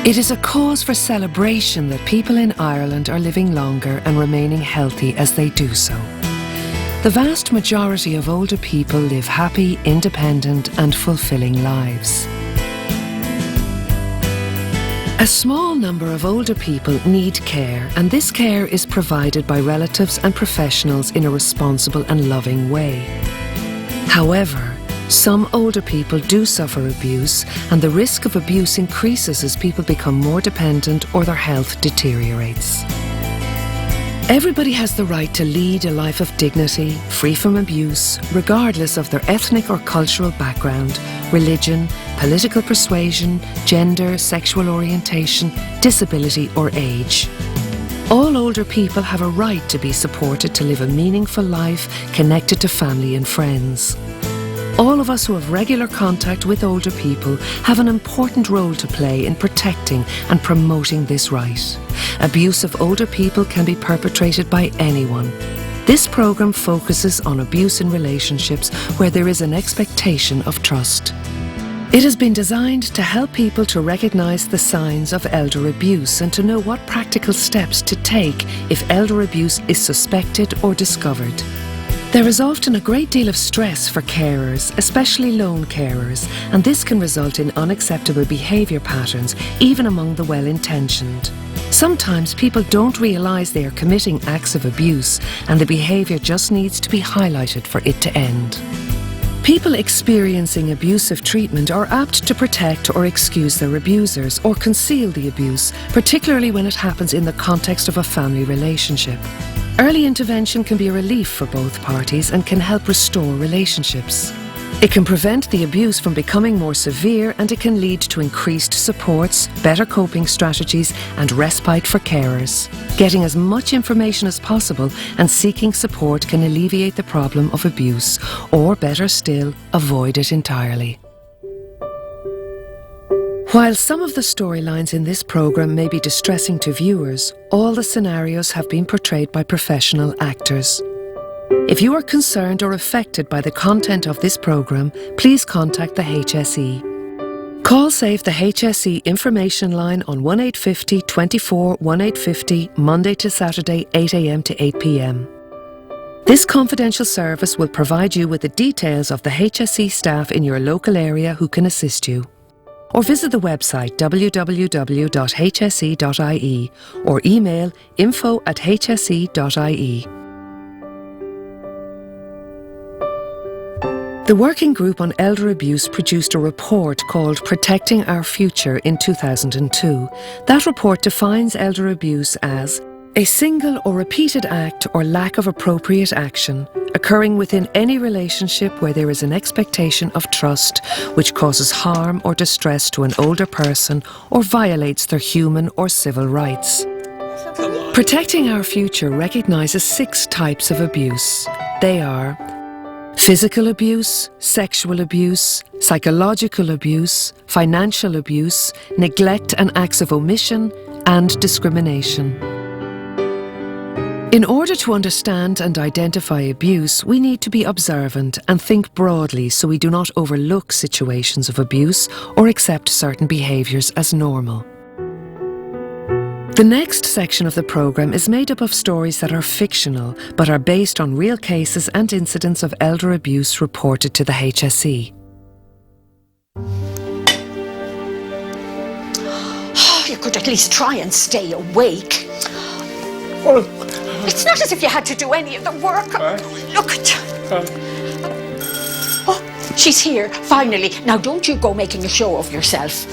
It is a cause for celebration that people in Ireland are living longer and remaining healthy as they do so. The vast majority of older people live happy, independent and fulfilling lives. A small number of older people need care, and this care is provided by relatives and professionals in a responsible and loving way. However, some older people do suffer abuse, and the risk of abuse increases as people become more dependent or their health deteriorates. Everybody has the right to lead a life of dignity, free from abuse, regardless of their ethnic or cultural background, religion, political persuasion, gender, sexual orientation, disability or age. All older people have a right to be supported to live a meaningful life connected to family and friends. All of us who have regular contact with older people have an important role to play in protecting and promoting this right. Abuse of older people can be perpetrated by anyone. This programme focuses on abuse in relationships where there is an expectation of trust. It has been designed to help people to recognise the signs of elder abuse and to know what practical steps to take if elder abuse is suspected or discovered. There is often a great deal of stress for carers, especially lone carers, and this can result in unacceptable behaviour patterns, even among the well-intentioned. Sometimes people don't realise they are committing acts of abuse, and the behaviour just needs to be highlighted for it to end. People experiencing abusive treatment are apt to protect or excuse their abusers or conceal the abuse, particularly when it happens in the context of a family relationship. Early intervention can be a relief for both parties and can help restore relationships. It can prevent the abuse from becoming more severe, and it can lead to increased supports, better coping strategies and respite for carers. Getting as much information as possible and seeking support can alleviate the problem of abuse, or better still, avoid it entirely. While some of the storylines in this programme may be distressing to viewers, all the scenarios have been portrayed by professional actors. If you are concerned or affected by the content of this programme, please contact the HSE. Call Save the HSE information line on 1850 24 1850 Monday to Saturday 8 a.m. to 8 p.m. This confidential service will provide you with the details of the HSE staff in your local area who can assist you. Or visit the website www.hse.ie or email info@hse.ie. The Working Group on Elder Abuse produced a report called Protecting Our Future in 2002. That report defines elder abuse as a single or repeated act or lack of appropriate action occurring within any relationship where there is an expectation of trust which causes harm or distress to an older person or violates their human or civil rights. Protecting Our Future recognises 6 types of abuse. They are physical abuse, sexual abuse, psychological abuse, financial abuse, neglect and acts of omission, and discrimination. In order to understand and identify abuse, we need to be observant and think broadly so we do not overlook situations of abuse or accept certain behaviours as normal. The next section of the programme is made up of stories that are fictional but are based on real cases and incidents of elder abuse reported to the HSE. Oh, you could at least try and stay awake. It's not as if you had to do any of the work. Look at... Oh, she's here, finally. Now don't you go making a show of yourself.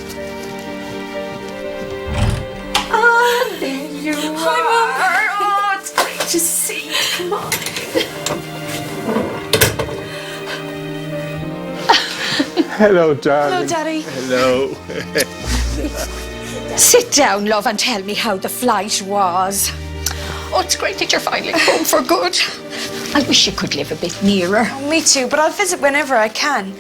Ah, there you are. Oh, it's great to see you. Come on. Hello, darling. Hello, Daddy. Hello. Sit down, love, and tell me how the flight was. Oh, it's great that you're finally home for good. I wish you could live a bit nearer. Oh, me too, but I'll visit whenever I can.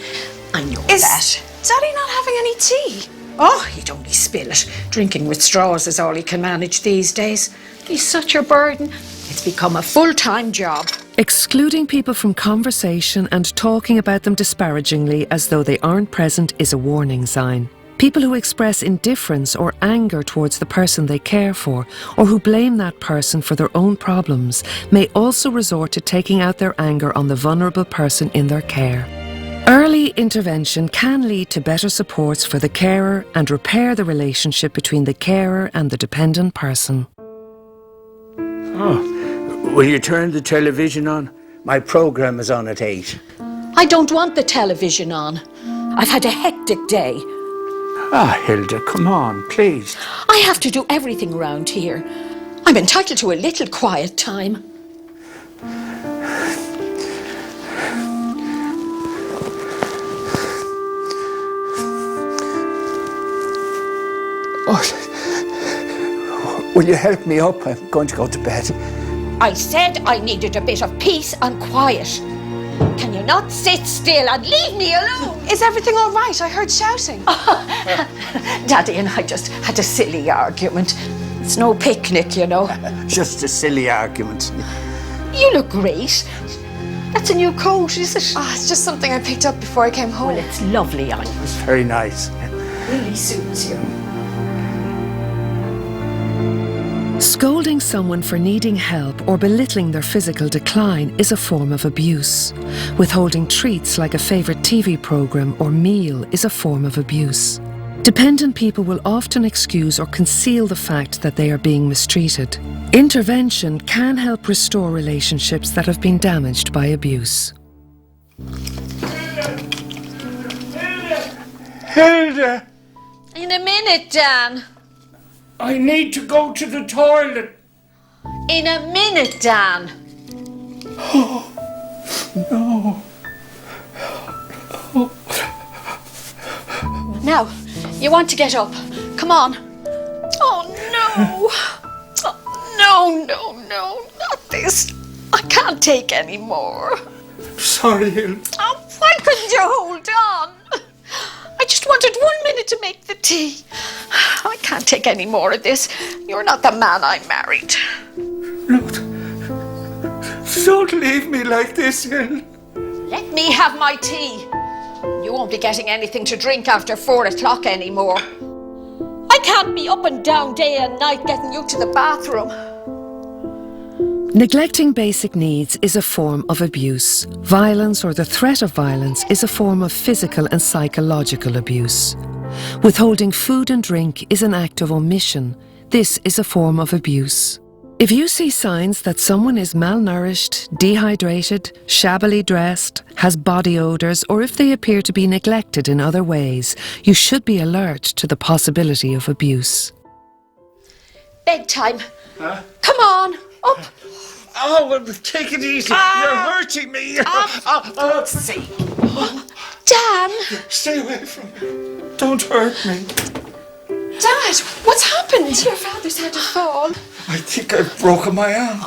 I know Is that. Daddy not having any tea? Oh, he'd only spill it. Drinking with straws is all he can manage these days. He's such a burden. It's become a full-time job. Excluding people from conversation and talking about them disparagingly as though they aren't present is a warning sign. People who express indifference or anger towards the person they care for, or who blame that person for their own problems, may also resort to taking out their anger on the vulnerable person in their care. Early intervention can lead to better supports for the carer and repair the relationship between the carer and the dependent person. Oh, will you turn the television on? My programme is on at 8. I don't want the television on. I've had a hectic day. Ah, Hilda, come on, please. I have to do everything around here. I'm entitled to a little quiet time. Oh, will you help me up? I'm going to go to bed. I said I needed a bit of peace and quiet. Can you not sit still and leave me alone? Is everything all right? I heard shouting. Daddy and I just had a silly argument. It's no picnic, you know. Just a silly argument. You look great. That's a new coat, is it? Ah, it's just something I picked up before I came home. Well, it's lovely on you. It's very nice. Really suits you. Scolding someone for needing help or belittling their physical decline is a form of abuse. Withholding treats like a favourite TV programme or meal is a form of abuse. Dependent people will often excuse or conceal the fact that they are being mistreated. Intervention can help restore relationships that have been damaged by abuse. Hilda! In a minute, Dan. I need to go to the toilet. In a minute, Dan. No. Now, you want to get up. Come on. Oh, no. Oh, no, not this. I can't take any more. Sorry, Hilda. Oh, why couldn't you hold on? I just wanted 1 minute to make the tea. I can't take any more of this. You're not the man I married. Look, don't leave me like this, Hilda. Let me have my tea. You won't be getting anything to drink after 4 o'clock anymore. I can't be up and down day and night getting you to the bathroom. Neglecting basic needs is a form of abuse. Violence or the threat of violence is a form of physical and psychological abuse. Withholding food and drink is an act of omission. This is a form of abuse. If you see signs that someone is malnourished, dehydrated, shabbily dressed, has body odours, or if they appear to be neglected in other ways, you should be alert to the possibility of abuse. Bedtime. Huh? Come on, up. Oh, well, take it easy. You're hurting me. See. Dan! Stay away from me. Don't hurt me. Dad, what's happened? Your father's had a fall. I think I've broken my arm.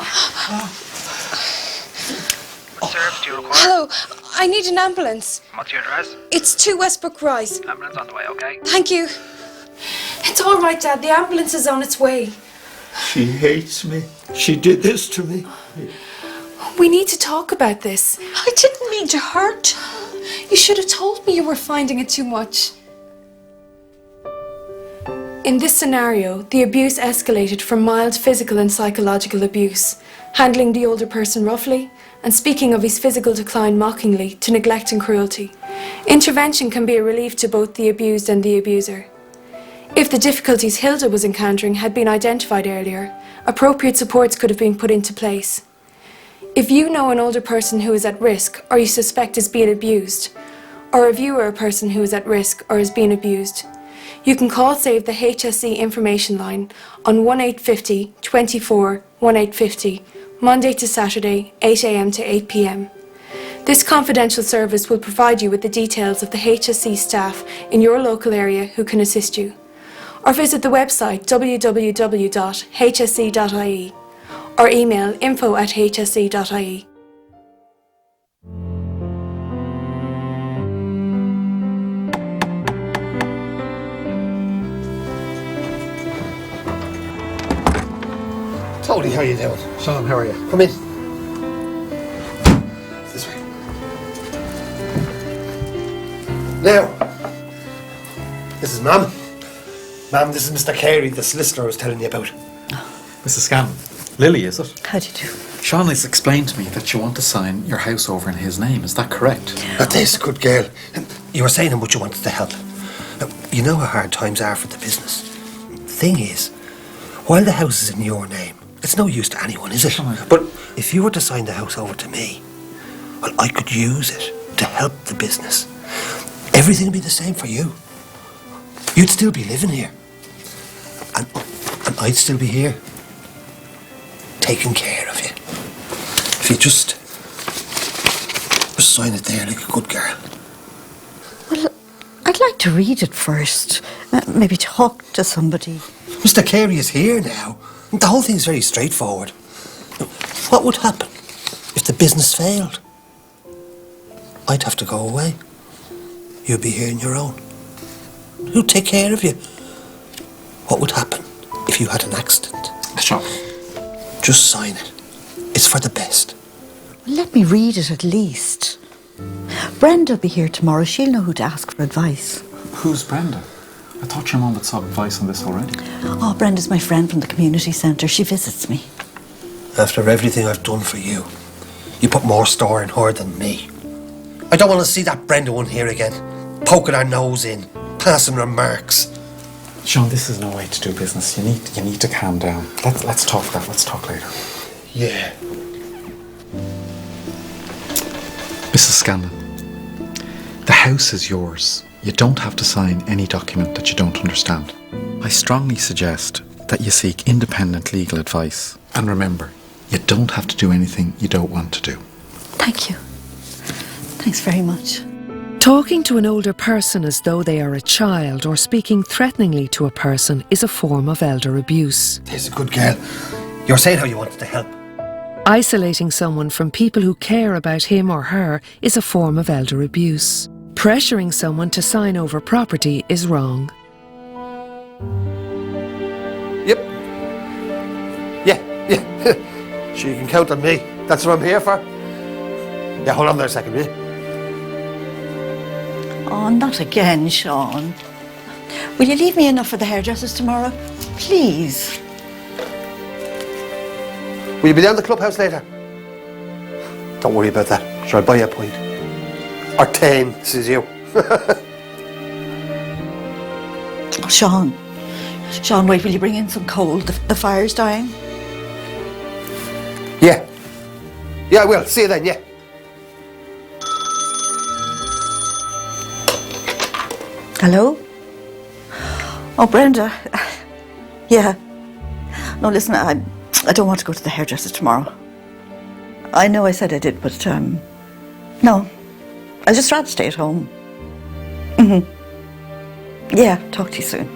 Service, do you require? Hello, I need an ambulance. What's your address? It's 2 Westbrook Rise. Ambulance on the way, okay? Thank you. It's all right, Dad. The ambulance is on its way. She hates me. She did this to me. We need to talk about this. I didn't mean to hurt. You should have told me you were finding it too much. In this scenario, the abuse escalated from mild physical and psychological abuse, handling the older person roughly, and speaking of his physical decline mockingly, to neglect and cruelty. Intervention can be a relief to both the abused and the abuser. If the difficulties Hilda was encountering had been identified earlier, appropriate supports could have been put into place. If you know an older person who is at risk or you suspect is being abused, or if you are a person who is at risk or is being abused, you can call Save the HSE information line on 1850 24 1850, Monday to Saturday, 8 a.m. to 8 p.m. This confidential service will provide you with the details of the HSE staff in your local area who can assist you. Or visit the website www.hse.ie or email info@hse.ie. Tony, how you doing? Sean, how are you? Come in. This way. Now, this is Ma'am. Ma'am, this is Mr. Carey, the solicitor I was telling you about. Mrs. Scanlon. Lily, is it? How do you do? Sean has explained to me that you want to sign your house over in his name. Is that correct? That is, good girl. You were saying how much you wanted to help. You know how hard times are for the business. The thing is, while the house is in your name, it's no use to anyone, is it? But if you were to sign the house over to me, well, I could use it to help the business. Everything would be the same for you. You'd still be living here. And I'd still be here, taking care of you. If you just sign it there like a good girl. Well, I'd like to read it first. Maybe talk to somebody. Mr. Carey is here now. The whole thing's very straightforward. What would happen if the business failed? I'd have to go away. You'd be here on your own. Who'd take care of you? What would happen if you had an accident? Sean. Just sign it. It's for the best. Well, let me read it at least. Brenda'll be here tomorrow. She'll know who to ask for advice. Who's Brenda? I thought your mum had sought advice on this already. Oh, Brenda's my friend from the community centre. She visits me. After everything I've done for you, you put more store in her than me. I don't want to see that Brenda one here again, poking her nose in, passing remarks. Sean, this is no way to do business. You need to calm down. Let's talk that. Let's talk later. Yeah. Mrs. Scanlon, the house is yours. You don't have to sign any document that you don't understand. I strongly suggest that you seek independent legal advice. And remember, you don't have to do anything you don't want to do. Thank you. Thanks very much. Talking to an older person as though they are a child or speaking threateningly to a person is a form of elder abuse. There's a good girl. You're saying how you wanted to help. Isolating someone from people who care about him or her is a form of elder abuse. Pressuring someone to sign over property is wrong. Yep. Yeah. Sure, you can count on me. That's what I'm here for. Yeah, hold on there a second, will you? Oh, not again, Sean. Will you leave me enough for the hairdressers tomorrow? Please. Will you be down the clubhouse later? Don't worry about that. Sure, I'll buy you a pint. Or 10, says you. Oh, Sean. Sean, wait, will you bring in some coal? The fire's dying. Yeah. Yeah, I will. See you then, yeah. Hello? Oh, Brenda. Yeah. No, listen, I don't want to go to the hairdresser tomorrow. I know I said I did, but, no. I'd just rather stay at home. Yeah, talk to you soon.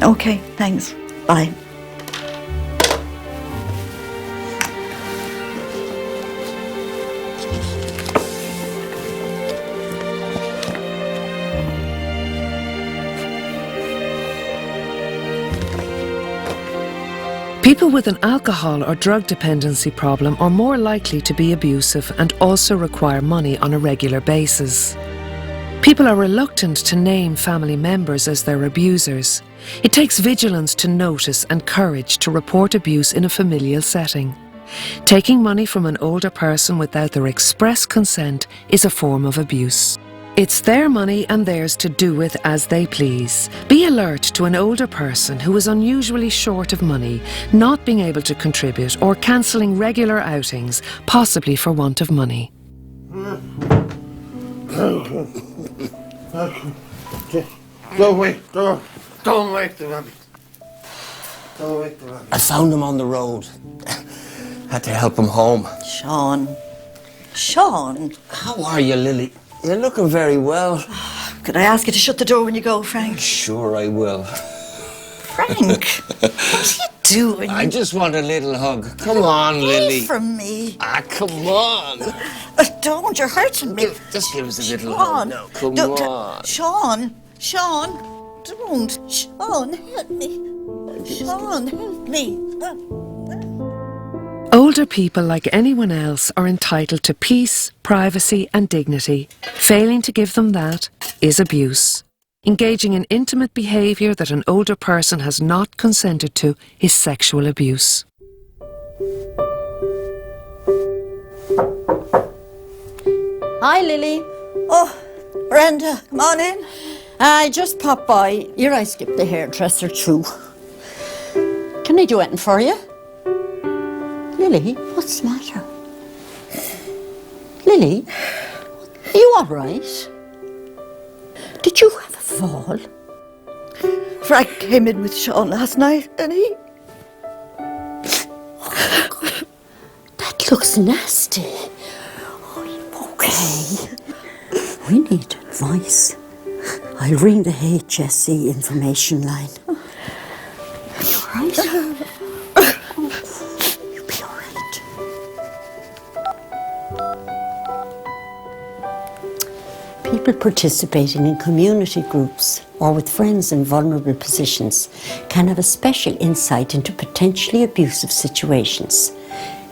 Okay, thanks. Bye. People with an alcohol or drug dependency problem are more likely to be abusive and also require money on a regular basis. People are reluctant to name family members as their abusers. It takes vigilance to notice and courage to report abuse in a familial setting. Taking money from an older person without their express consent is a form of abuse. It's their money and theirs to do with as they please. Be alert to an older person who is unusually short of money, not being able to contribute or cancelling regular outings, possibly for want of money. Don't wake the rabbit. Don't wake the rabbit. Don't wake the rabbit. I found him on the road. Had to help him home. Sean. Sean. How are you, Lily? You're looking very well. Could I ask you to shut the door when you go, Frank? Sure I will. Frank, what are you doing? I just want a little hug. Come on, Lily. From me. Ah, come on. Don't, you're hurting me. Just give us a little Sean, hug now. Come don't, on. Sean, don't. Sean, help me. Sean, help me. Older people, like anyone else, are entitled to peace, privacy and dignity. Failing to give them that is abuse. Engaging in intimate behaviour that an older person has not consented to is sexual abuse. Hi, Lily. Oh, Brenda, come on in. I just popped by. Here I skipped the hairdresser too. Can I do anything for you? Lily, what's the matter? Lily, are you all right? Did you have a fall? Frank came in with Sean last night and he... Oh, God. That looks nasty. Are you okay? We need advice. I'll ring the HSE information line. Are you all right? You'll be all right. People participating in community groups or with friends in vulnerable positions can have a special insight into potentially abusive situations.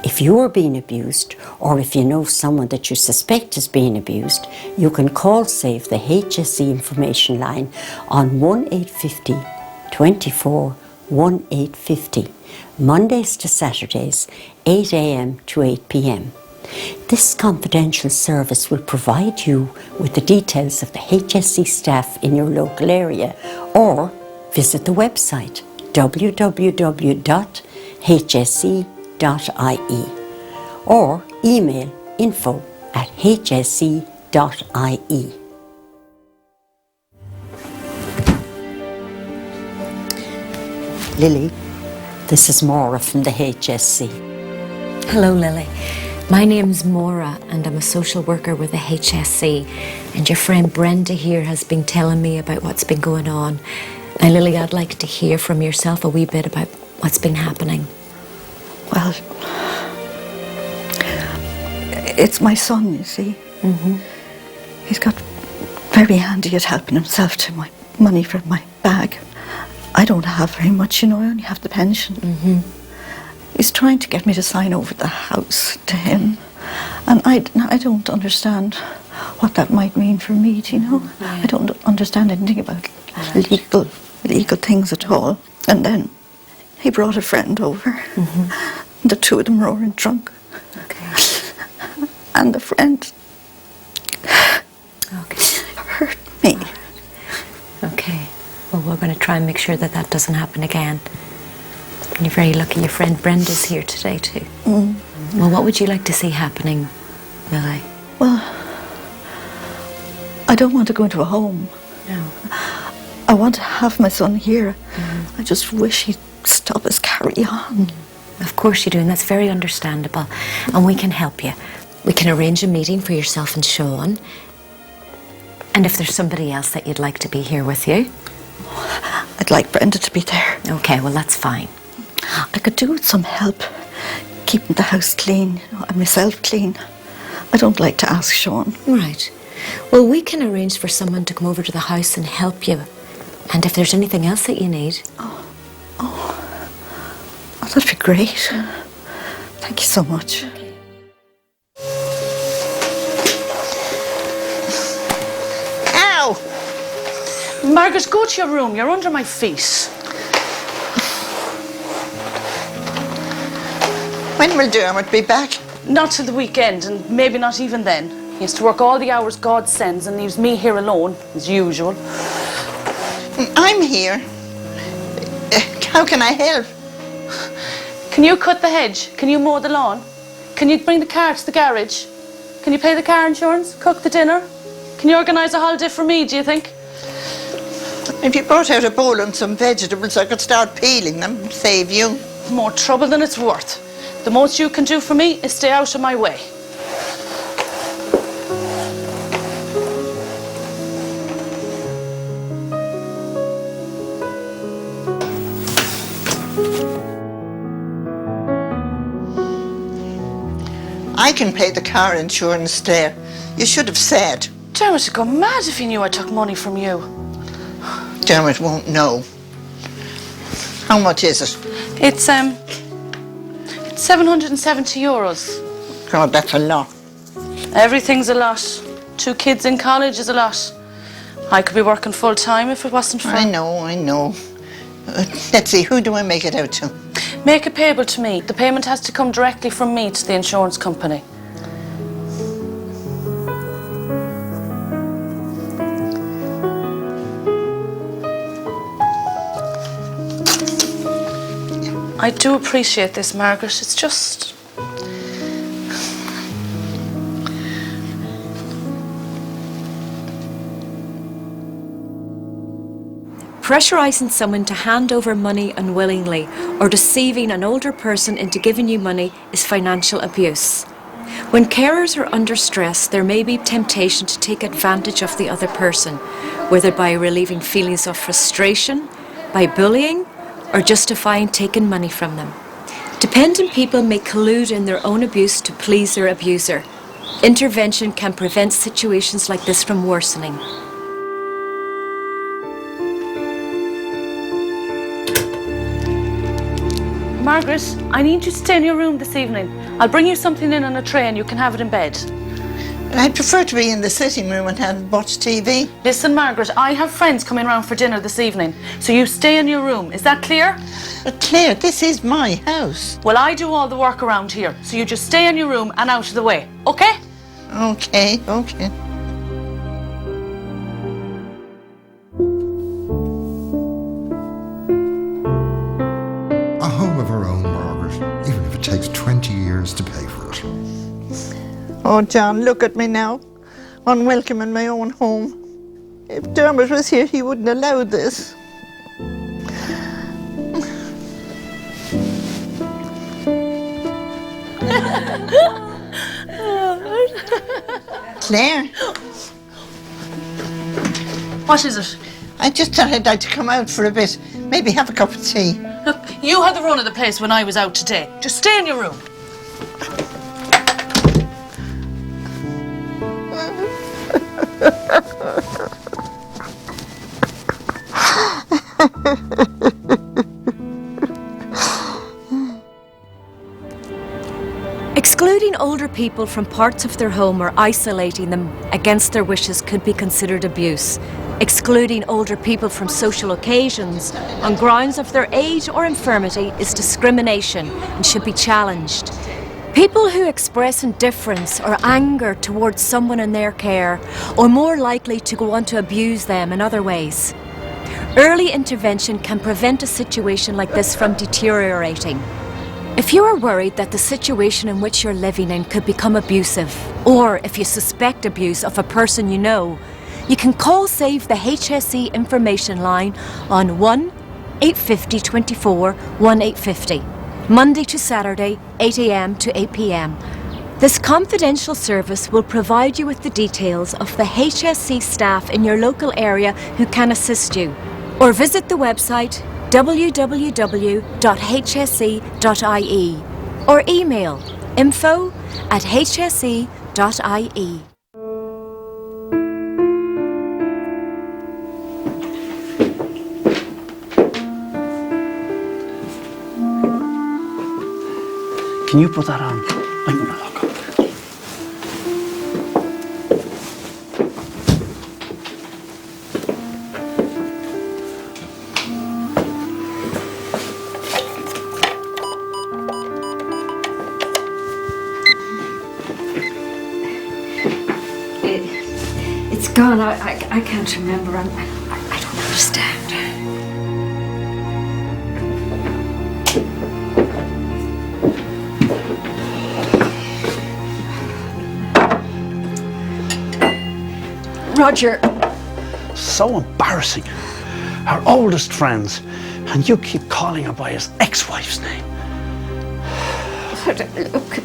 If you're being abused, or if you know someone that you suspect is being abused, you can call SAVE the HSE information line on 1850 24 1850, Mondays to Saturdays, 8 a.m. to 8 p.m. This confidential service will provide you with the details of the HSE staff in your local area, or visit the website www.hse.ie or email info@hse.ie. Lily, this is Maura from the HSE. Hello, Lily. My name's Maura and I'm a social worker with the HSE, and your friend Brenda here has been telling me about what's been going on. Now, Lily, I'd like to hear from yourself a wee bit about what's been happening. Well, it's my son, you see. Mm-hmm. He's got very handy at helping himself to my money from my bag. I don't have very much, you know, I only have the pension. Mm-hmm. He's trying to get me to sign over the house to him. And I don't understand what that might mean for me, do you know? Yeah. I don't understand anything about legal things at all. And then he brought a friend over. Mm-hmm. The two of them roaring drunk. Okay. And the friend hurt me. Okay. Well, we're going to try and make sure that that doesn't happen again. And you're very lucky your friend Brenda's here today too. Mm. Well, what would you like to see happening, Lily? Well, I don't want to go into a home. No. I want to have my son here. I just wish he'd stop his carry on. Of course you do, and that's very understandable. And we can help you. We can arrange a meeting for yourself and Sean. And if there's somebody else that you'd like to be here with you. I'd like Brenda to be there. Okay, well, that's fine. I could do with some help keeping the house clean, you know, and myself clean. I don't like to ask Sean. Right. Well, we can arrange for someone to come over to the house and help you. And if there's anything else that you need. Oh, that'd be great. Thank you so much. Okay. Ow! Margaret, go to your room. You're under my feet. When will Dermot be back? Not till the weekend, and maybe not even then. He has to work all the hours God sends and leaves me here alone, as usual. I'm here. How can I help? Can you cut the hedge? Can you mow the lawn? Can you bring the car to the garage? Can you pay the car insurance? Cook the dinner? Can you organise a holiday for me, do you think? If you brought out a bowl and some vegetables, I could start peeling them and save you. More trouble than it's worth. The most you can do for me is stay out of my way. I can pay the car insurance there. You should have said. Dermot would go mad if he knew I took money from you. Dermot won't know. How much is it? It's 770 euros. God, that's a lot. Everything's a lot. 2 kids in college is a lot. I could be working full time if it wasn't for... I know. Let's see, who do I make it out to? Make it payable to me. The payment has to come directly from me to the insurance company. I do appreciate this, Margaret. It's just... Pressurising someone to hand over money unwillingly or deceiving an older person into giving you money is financial abuse. When carers are under stress, there may be temptation to take advantage of the other person, whether by relieving feelings of frustration, by bullying, or justifying taking money from them. Dependent people may collude in their own abuse to please their abuser. Intervention can prevent situations like this from worsening. Margaret, I need you to stay in your room this evening. I'll bring you something in on a tray and you can have it in bed. I'd prefer to be in the sitting room and watch TV. Listen, Margaret, I have friends coming round for dinner this evening, so you stay in your room. Is that clear? But Claire, this is my house. Well, I do all the work around here, so you just stay in your room and out of the way, okay? Okay. A home of her own, Margaret, even if it takes 20 years to pay for it. Oh, John, look at me now. Unwelcome in my own home. If Dermot was here, he wouldn't allow this. Claire? What is it? I just thought I'd like to come out for a bit. Maybe have a cup of tea. Look, you had the run of the place when I was out today. Just stay in your room. Excluding older people from parts of their home or isolating them against their wishes could be considered abuse. Excluding older people from social occasions on grounds of their age or infirmity is discrimination and should be challenged. People who express indifference or anger towards someone in their care are more likely to go on to abuse them in other ways. Early intervention can prevent a situation like this from deteriorating. If you are worried that the situation in which you're living in could become abusive, or if you suspect abuse of a person you know, you can call Save the HSE information line on 1-850-24-1850, Monday to Saturday, 8 a.m. to 8 p.m. This confidential service will provide you with the details of the HSE staff in your local area who can assist you, or visit the website www.hse.ie or email info@hse.ie. Can you put that on? I'm gonna lock up. It's gone. I can't remember. I don't understand. Roger. So embarrassing. Our oldest friends, and you keep calling her by his ex-wife's name. Look,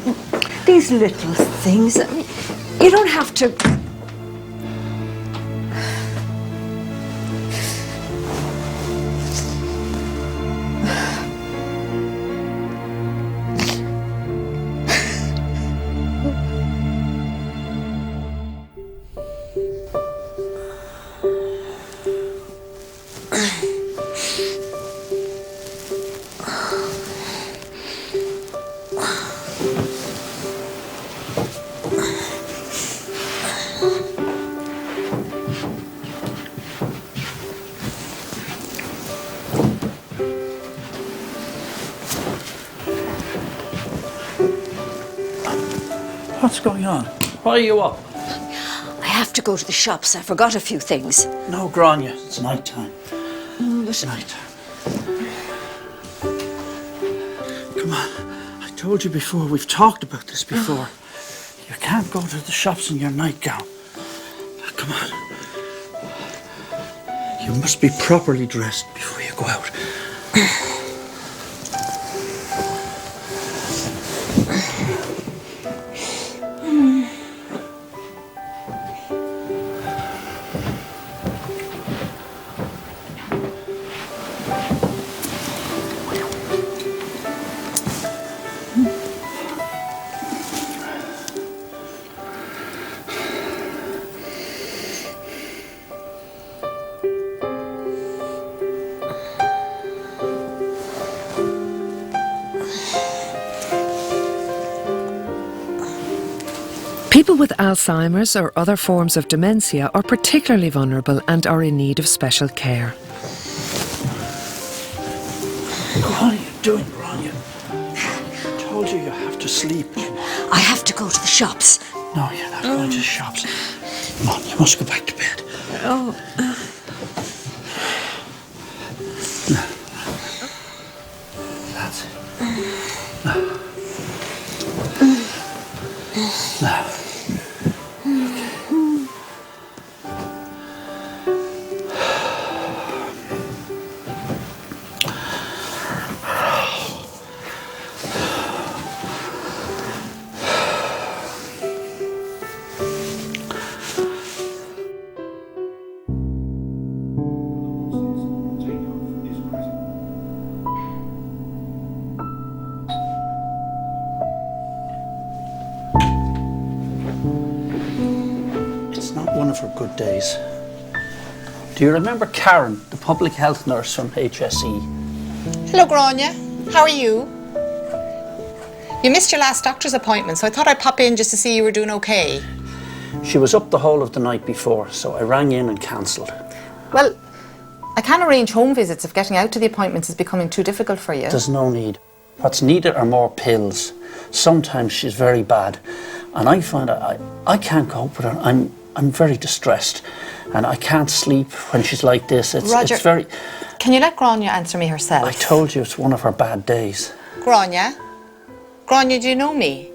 these little things. I mean, you don't have to. What's going on? Why are you up? I have to go to the shops. I forgot a few things. No, Grania, it's night time. It's night time. Come on. I told you before, we've talked about this before. You can't go to the shops in your nightgown. Come on. You must be properly dressed before you go out. People with Alzheimer's or other forms of dementia are particularly vulnerable and are in need of special care. What are you doing, Grania? I told you you have to sleep. I have to go to the shops. No, you're not going to the shops. Come on, you must go back to bed. Oh. That's it. Now. One of her good days. Do you remember Karen, the public health nurse from HSE? Hello, Grania. How are you? You missed your last doctor's appointment, so I thought I'd pop in just to see you were doing okay. She was up the whole of the night before, so I rang in and cancelled. Well, I can arrange home visits if getting out to the appointments is becoming too difficult for you. There's no need. What's needed are more pills. Sometimes she's very bad, and I find I can't cope with her. I'm very distressed, and I can't sleep when she's like this. Roger, it's very... Can you let Grania answer me herself? I told you it's one of her bad days. Grania? Grania, do you know me?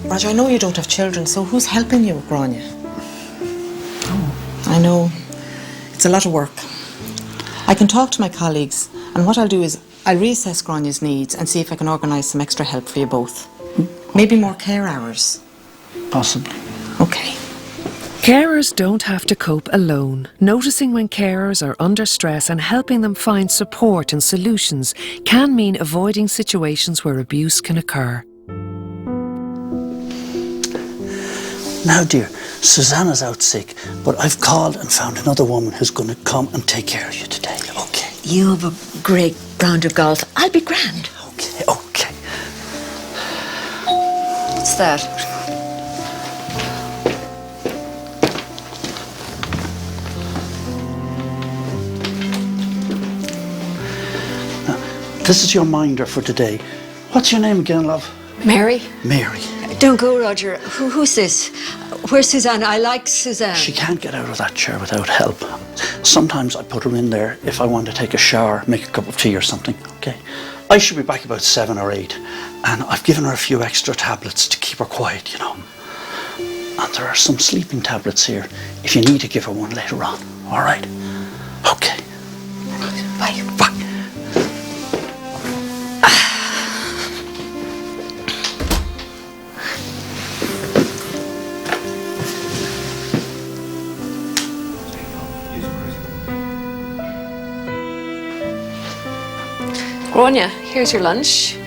Roger, I know you don't have children, so who's helping you, Grania? Oh. I know. It's a lot of work. I can talk to my colleagues, and what I'll do is I'll reassess Grania's needs and see if I can organise some extra help for you both. Maybe more care hours. Possibly. Okay. Carers don't have to cope alone. Noticing when carers are under stress and helping them find support and solutions can mean avoiding situations where abuse can occur. Now, dear, Susanna's out sick, but I've called and found another woman who's going to come and take care of you today, okay? You have a great round of golf. I'll be grand. Okay, okay. What's that? Now, this is your minder for today. What's your name again, love? Mary? Mary. Don't go, Roger. Who's this? Where's Suzanne? I like Suzanne. She can't get out of that chair without help. Sometimes I put her in there if I want to take a shower, make a cup of tea or something, okay? I should be back about 7 or 8, and I've given her a few extra tablets to keep her quiet, you know. And there are some sleeping tablets here if you need to give her one later on, all right? Okay. Bye. Bye. Grania, here's your lunch.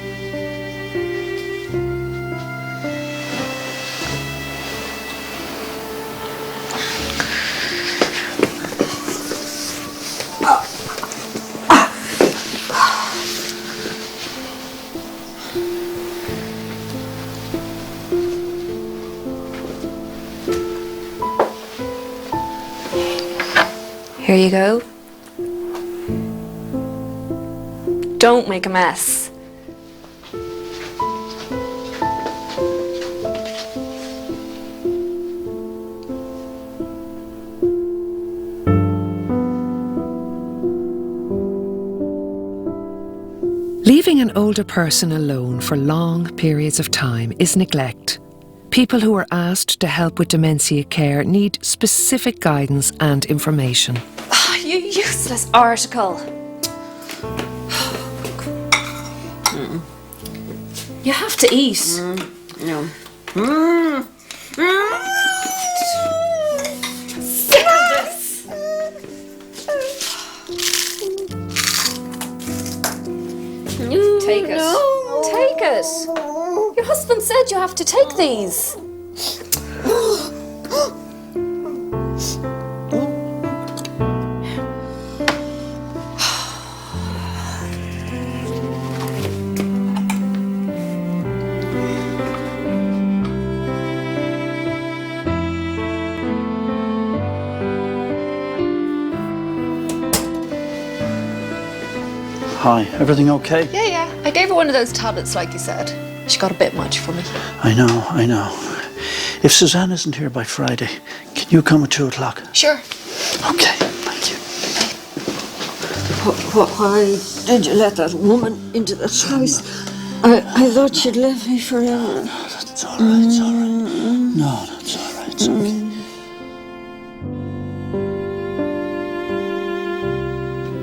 Here you go. Don't make a mess. Leaving an older person alone for long periods of time is neglect. People who are asked to help with dementia care need specific guidance and information. You useless article. You have to eat. No. Sick of this. Take it. No. Take it. Your husband said you have to take these. Hi, everything okay? Yeah. I gave her one of those tablets like you said. She got a bit much for me. I know. If Suzanne isn't here by Friday, can you come at 2 o'clock? Sure. Okay, thank you. Why did you let that woman into this house? I thought she'd left me forever. That's all right, it's all right. No, that's all right, it's okay.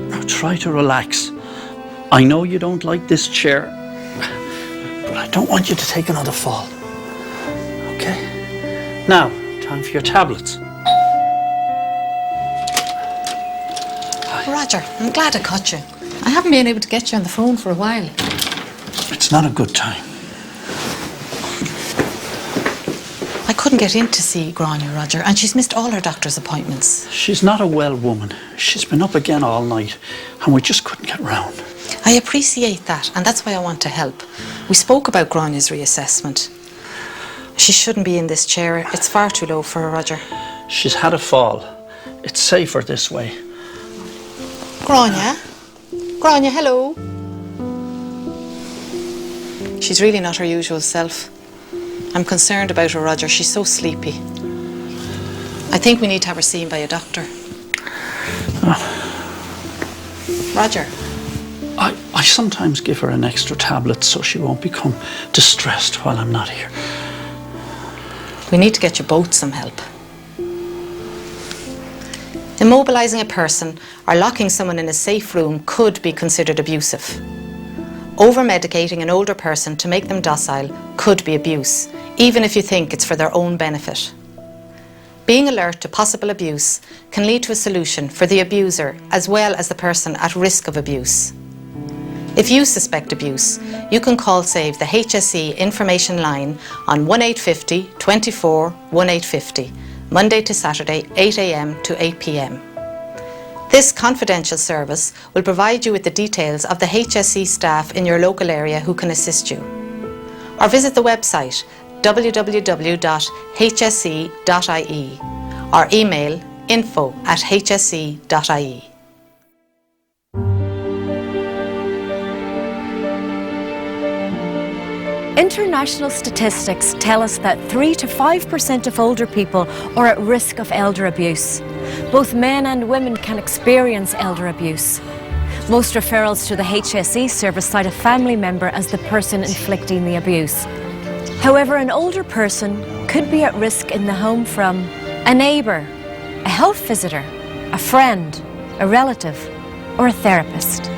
Now try to relax. I know you don't like this chair, but I don't want you to take another fall. Okay? Now, time for your tablets. Roger, I'm glad I caught you. I haven't been able to get you on the phone for a while. It's not a good time. I couldn't get in to see Grania, Roger, and she's missed all her doctor's appointments. She's not a well woman. She's been up again all night, and we just couldn't get round. I appreciate that, and that's why I want to help. We spoke about Grania's reassessment. She shouldn't be in this chair. It's far too low for her, Roger. She's had a fall. It's safer this way. Grania? Grania, hello. She's really not her usual self. I'm concerned about her, Roger. She's so sleepy. I think we need to have her seen by a doctor. Roger. I sometimes give her an extra tablet so she won't become distressed while I'm not here. We need to get you both some help. Immobilising a person or locking someone in a safe room could be considered abusive. Over-medicating an older person to make them docile could be abuse, even if you think it's for their own benefit. Being alert to possible abuse can lead to a solution for the abuser as well as the person at risk of abuse. If you suspect abuse, you can call Save the HSE information line on 1850 24 1850, Monday to Saturday 8 a.m. to 8 p.m. This confidential service will provide you with the details of the HSE staff in your local area who can assist you. Or visit the website www.hse.ie or email info@hse.ie. International statistics tell us that 3 to 5% of older people are at risk of elder abuse. Both men and women can experience elder abuse. Most referrals to the HSE service cite a family member as the person inflicting the abuse. However, an older person could be at risk in the home from a neighbour, a health visitor, a friend, a relative, or a therapist.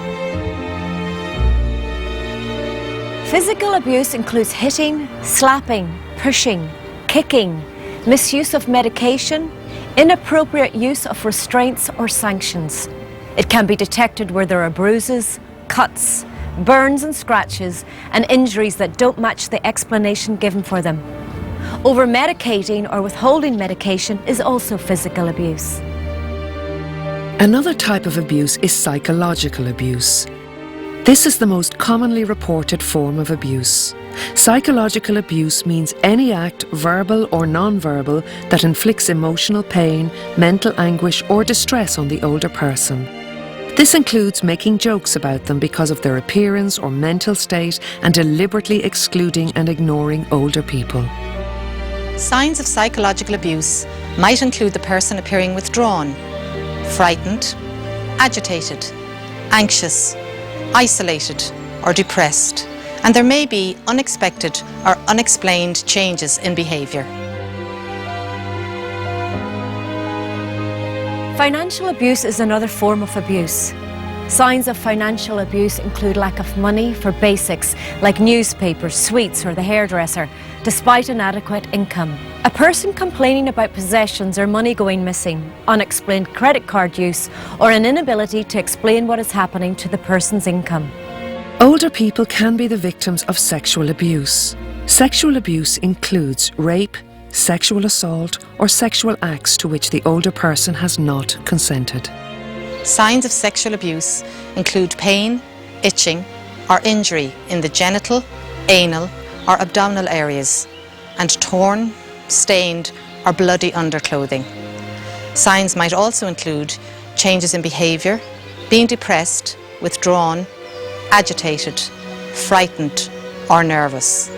Physical abuse includes hitting, slapping, pushing, kicking, misuse of medication, inappropriate use of restraints or sanctions. It can be detected where there are bruises, cuts, burns and scratches, and injuries that don't match the explanation given for them. Over-medicating or withholding medication is also physical abuse. Another type of abuse is psychological abuse. This is the most commonly reported form of abuse. Psychological abuse means any act, verbal or non-verbal, that inflicts emotional pain, mental anguish or distress on the older person. This includes making jokes about them because of their appearance or mental state and deliberately excluding and ignoring older people. Signs of psychological abuse might include the person appearing withdrawn, frightened, agitated, anxious, isolated, or or depressed, and there may be unexpected or unexplained changes in behaviour. Financial abuse is another form of abuse. Signs of financial abuse include lack of money for basics like newspapers, sweets or the hairdresser, despite inadequate income. A person complaining about possessions or money going missing, unexplained credit card use or an inability to explain what is happening to the person's income. Older people can be the victims of sexual abuse. Sexual abuse includes rape, sexual assault or sexual acts to which the older person has not consented. Signs of sexual abuse include pain, itching or injury in the genital, anal or abdominal areas and torn, stained or bloody underclothing. Signs might also include changes in behaviour, being depressed, withdrawn, agitated, frightened or nervous.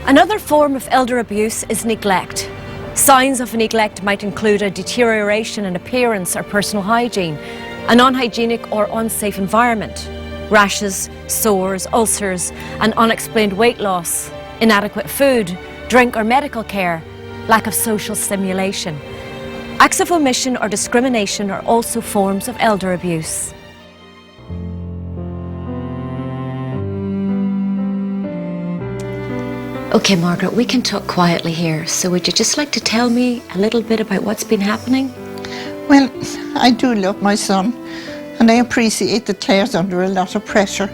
Another form of elder abuse is neglect. Signs of neglect might include a deterioration in appearance or personal hygiene, an unhygienic or unsafe environment, rashes, sores, ulcers, and unexplained weight loss, inadequate food, drink or medical care, lack of social stimulation. Acts of omission or discrimination are also forms of elder abuse. Okay, Margaret, we can talk quietly here. So would you just like to tell me a little bit about what's been happening? Well, I do love my son, and I appreciate that Claire's under a lot of pressure.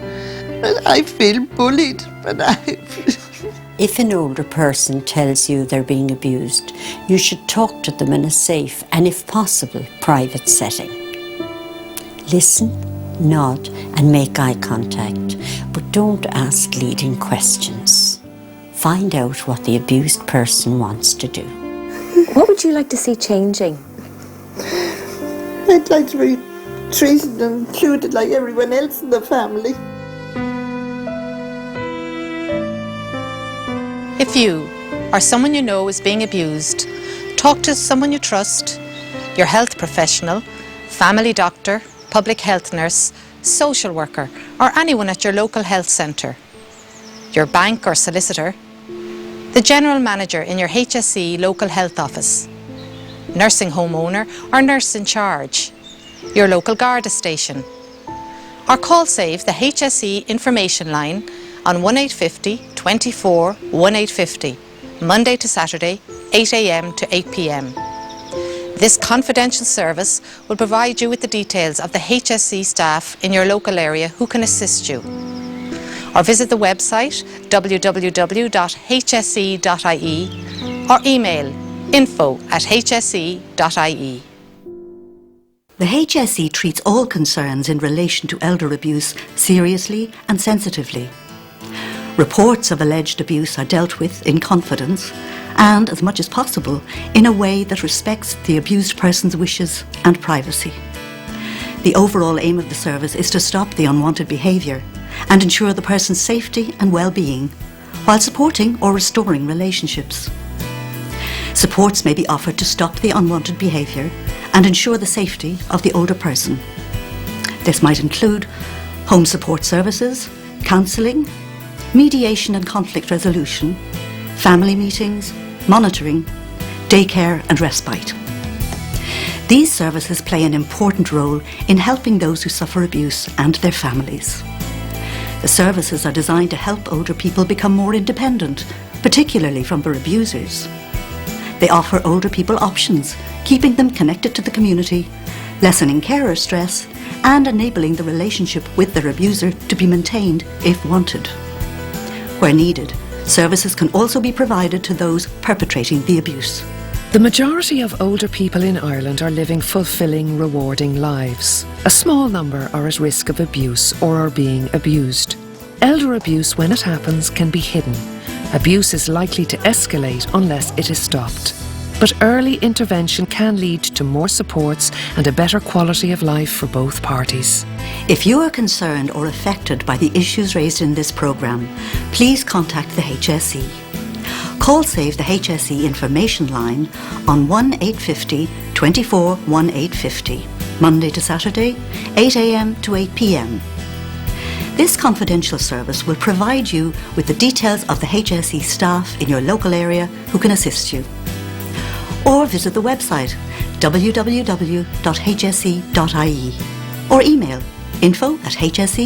But I feel bullied, If an older person tells you they're being abused, you should talk to them in a safe and, if possible, private setting. Listen, nod and make eye contact, but don't ask leading questions. Find out what the abused person wants to do. What would you like to see changing? I'd like to be treated and included like everyone else in the family. If you or someone you know is being abused, talk to someone you trust, your health professional, family doctor, public health nurse, social worker or anyone at your local health centre, your bank or solicitor, the general manager in your HSE local health office, nursing home owner or nurse in charge, your local Garda station, or call save the HSE information line on 1850 24 1850, Monday to Saturday, 8 a.m. to 8 p.m. This confidential service will provide you with the details of the HSE staff in your local area who can assist you. Or visit the website www.hse.ie or email info@hse.ie. The HSE treats all concerns in relation to elder abuse seriously and sensitively. Reports of alleged abuse are dealt with in confidence and, as much as possible, in a way that respects the abused person's wishes and privacy. The overall aim of the service is to stop the unwanted behaviour and ensure the person's safety and well-being while supporting or restoring relationships. Supports may be offered to stop the unwanted behaviour and ensure the safety of the older person. This might include home support services, counselling, mediation and conflict resolution, family meetings, monitoring, daycare and respite. These services play an important role in helping those who suffer abuse and their families. The services are designed to help older people become more independent, particularly from their abusers. They offer older people options, keeping them connected to the community, lessening carer stress, and enabling the relationship with their abuser to be maintained if wanted. Where needed, services can also be provided to those perpetrating the abuse. The majority of older people in Ireland are living fulfilling, rewarding lives. A small number are at risk of abuse or are being abused. Elder abuse, when it happens, can be hidden. Abuse is likely to escalate unless it is stopped. But early intervention can lead to more supports and a better quality of life for both parties. If you are concerned or affected by the issues raised in this programme, please contact the HSE. Call save the HSE information line on 1850 24 1850, Monday to Saturday, 8 a.m. to 8 p.m. This confidential service will provide you with the details of the HSE staff in your local area who can assist you. Or visit the website www.hse.ie or email info@hse.ie.